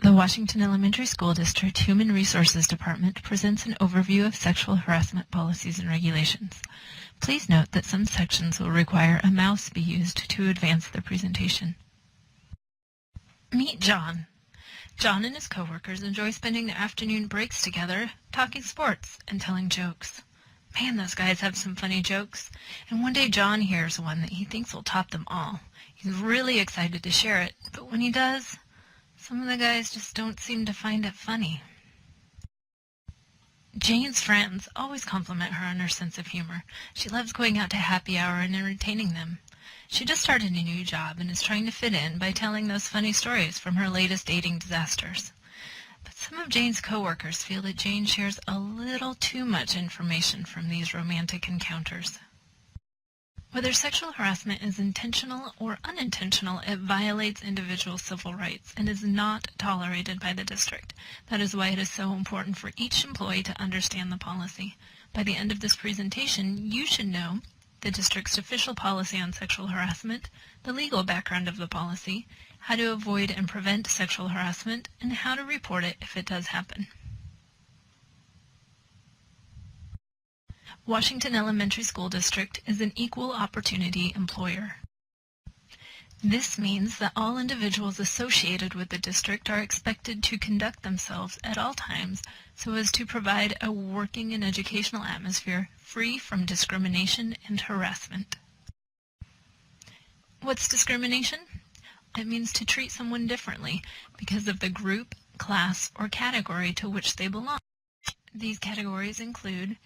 The Washington Elementary School District Human Resources Department presents an overview of sexual harassment policies and regulations. Please note that some sections will require a mouse be used to advance the presentation. Meet John. John and his coworkers enjoy spending their afternoon breaks together, talking sports and telling jokes. Man, those guys have some funny jokes. And one day John hears one that he thinks will top them all. He's really excited to share it, but when he does, some of the guys just don't seem to find it funny. Jane's friends always compliment her on her sense of humor. She loves going out to happy hour and entertaining them. She just started a new job and is trying to fit in by telling those funny stories from her latest dating disasters. But some of Jane's coworkers feel that Jane shares a little too much information from these romantic encounters. Whether sexual harassment is intentional or unintentional, it violates individual civil rights and is not tolerated by the district. That is why it is so important for each employee to understand the policy. By the end of this presentation, you should know the district's official policy on sexual harassment, the legal background of the policy, how to avoid and prevent sexual harassment, and how to report it if it does happen. Washington Elementary School District is an equal opportunity employer. This means that all individuals associated with the district are expected to conduct themselves at all times so as to provide a working and educational atmosphere free from discrimination and harassment. What's discrimination? It means to treat someone differently because of the group, class, or category to which they belong. These categories include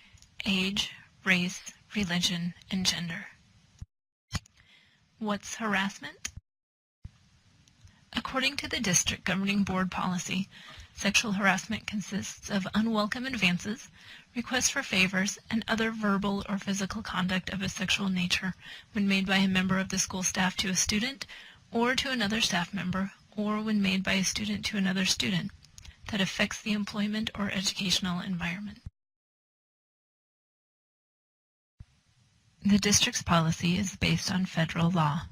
age, race, religion, and gender. What's harassment? According to the district governing board policy, sexual harassment consists of unwelcome advances, requests for favors, and other verbal or physical conduct of a sexual nature when made by a member of the school staff to a student or to another staff member, or when made by a student to another student, that affects the employment or educational environment. The district's policy is based on federal law.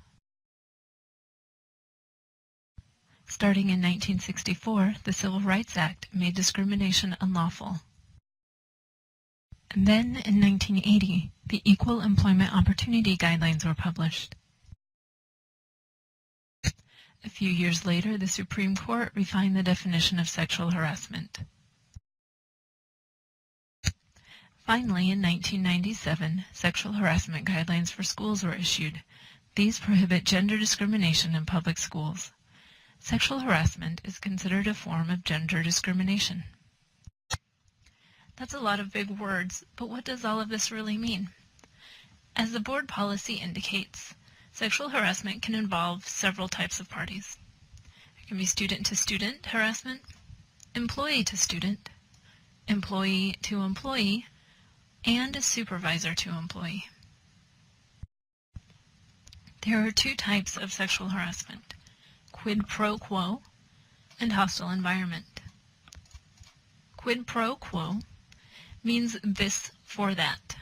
Starting in 1964, the Civil Rights Act made discrimination unlawful. And then, in 1980, the Equal Employment Opportunity Guidelines were published. A few years later, the Supreme Court refined the definition of sexual harassment. Finally, in 1997, sexual harassment guidelines for schools were issued. These prohibit gender discrimination in public schools. Sexual harassment is considered a form of gender discrimination. That's a lot of big words, but what does all of this really mean? As the board policy indicates, sexual harassment can involve several types of parties. It can be student-to-student harassment, employee-to-student, employee-to-employee, and a supervisor-to-employee. There are two types of sexual harassment: quid pro quo and hostile environment. Quid pro quo means this for that.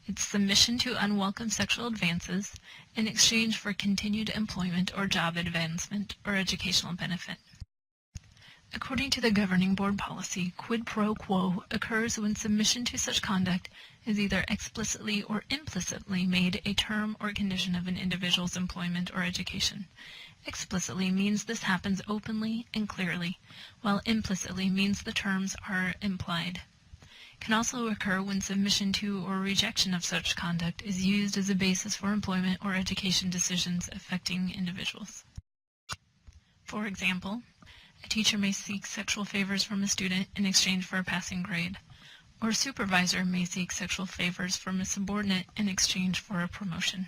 It's submission to unwelcome sexual advances in exchange for continued employment or job advancement or educational benefit. According to the governing board policy, quid pro quo occurs when submission to such conduct is either explicitly or implicitly made a term or condition of an individual's employment or education. Explicitly means this happens openly and clearly, while implicitly means the terms are implied. It can also occur when submission to or rejection of such conduct is used as a basis for employment or education decisions affecting individuals. For example, a teacher may seek sexual favors from a student in exchange for a passing grade, or a supervisor may seek sexual favors from a subordinate in exchange for a promotion.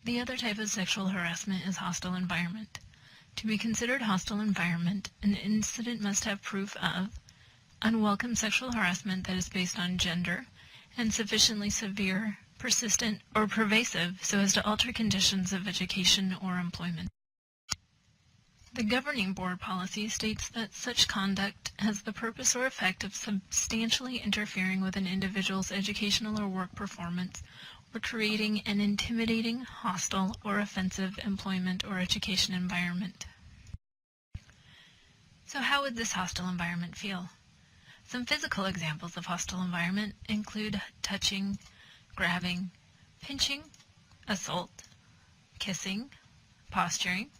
The other type of sexual harassment is hostile environment. To be considered hostile environment, an incident must have proof of unwelcome sexual harassment that is based on gender and sufficiently severe, persistent, or pervasive so as to alter conditions of education or employment. The governing board policy states that such conduct has the purpose or effect of substantially interfering with an individual's educational or work performance, or creating an intimidating, hostile, or offensive employment or education environment. So how would this hostile environment feel? Some physical examples of hostile environment include touching, grabbing, pinching, assault, kissing, posturing.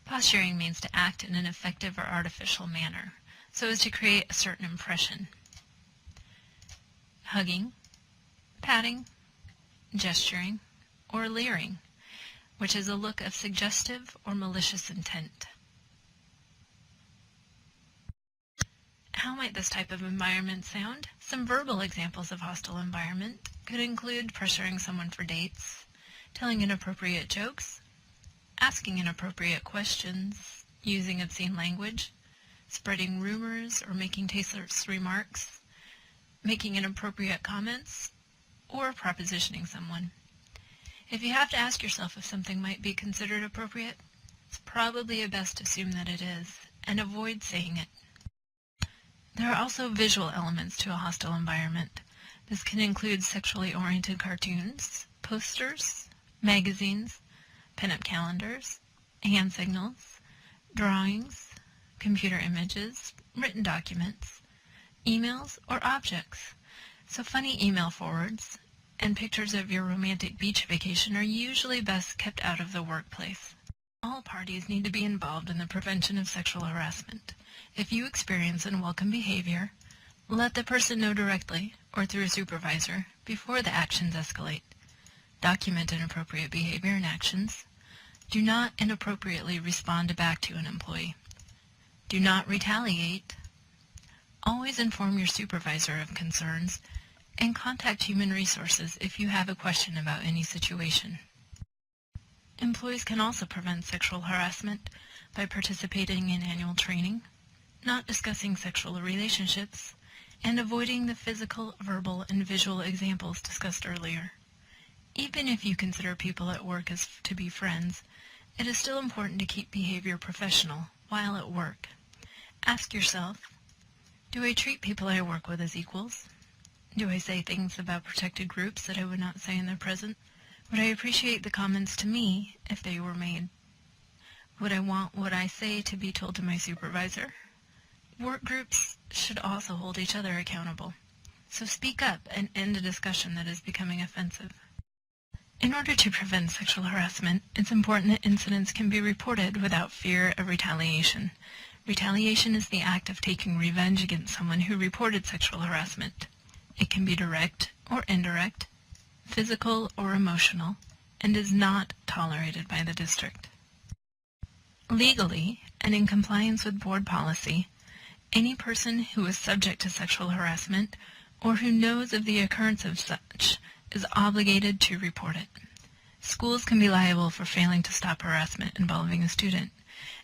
Posturing means to act in an effective or artificial manner, so as to create a certain impression. Hugging, patting, gesturing, or leering, which is a look of suggestive or malicious intent. How might this type of environment sound? Some verbal examples of hostile environment could include pressuring someone for dates, telling inappropriate jokes, asking inappropriate questions, using obscene language, spreading rumors or making tasteless remarks, making inappropriate comments, or propositioning someone. If you have to ask yourself if something might be considered appropriate, it's probably best to assume that it is, and avoid saying it. There are also visual elements to a hostile environment. This can include sexually oriented cartoons, posters, magazines, pinup calendars, hand signals, drawings, computer images, written documents, emails, or objects. So funny email forwards and pictures of your romantic beach vacation are usually best kept out of the workplace. All parties need to be involved in the prevention of sexual harassment. If you experience unwelcome behavior, let the person know directly or through a supervisor before the actions escalate. Document inappropriate behavior and actions. Do not inappropriately respond back to an employee. Do not retaliate. Always inform your supervisor of concerns and contact Human Resources if you have a question about any situation. Employees can also prevent sexual harassment by participating in annual training, not discussing sexual relationships, and avoiding the physical, verbal, and visual examples discussed earlier. Even if you consider people at work as to be friends, it is still important to keep behavior professional while at work. Ask yourself, do I treat people I work with as equals? Do I say things about protected groups that I would not say in their presence? Would I appreciate the comments to me if they were made? Would I want what I say to be told to my supervisor? Work groups should also hold each other accountable. So speak up and end a discussion that is becoming offensive. In order to prevent sexual harassment, it's important that incidents can be reported without fear of retaliation. Retaliation is the act of taking revenge against someone who reported sexual harassment. It can be direct or indirect, physical or emotional, and is not tolerated by the district. Legally, and in compliance with board policy, any person who is subject to sexual harassment or who knows of the occurrence of such is obligated to report it. Schools can be liable for failing to stop harassment involving a student,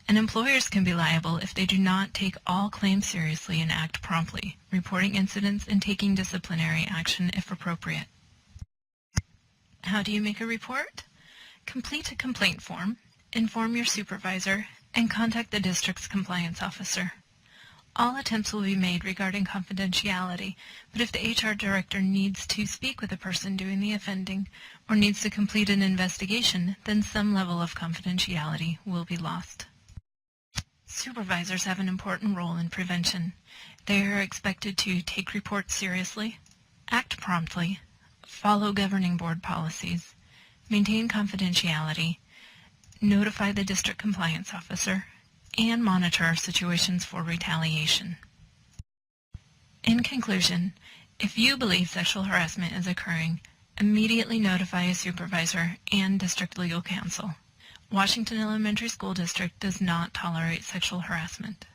and employers can be liable if they do not take all claims seriously and act promptly, reporting incidents and taking disciplinary action if appropriate. How do you make a report? Complete a complaint form, inform your supervisor, and contact the district's compliance officer. All attempts will be made regarding confidentiality, but if the HR director needs to speak with the person doing the offending or needs to complete an investigation, then some level of confidentiality will be lost. Supervisors have an important role in prevention. They are expected to take reports seriously, act promptly, follow governing board policies, maintain confidentiality, notify the district compliance officer, and monitor situations for retaliation. In conclusion, if you believe sexual harassment is occurring, immediately notify a supervisor and district legal counsel. Washington Elementary School District does not tolerate sexual harassment.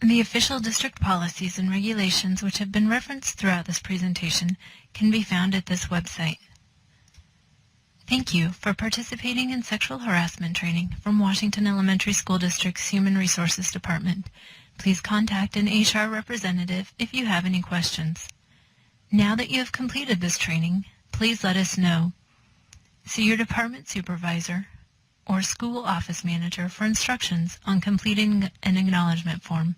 The official district policies and regulations which have been referenced throughout this presentation can be found at this website. Thank you for participating in sexual harassment training from Washington Elementary School District's Human Resources Department. Please contact an HR representative if you have any questions. Now that you have completed this training, please let us know. See your department supervisor or school office manager for instructions on completing an acknowledgement form.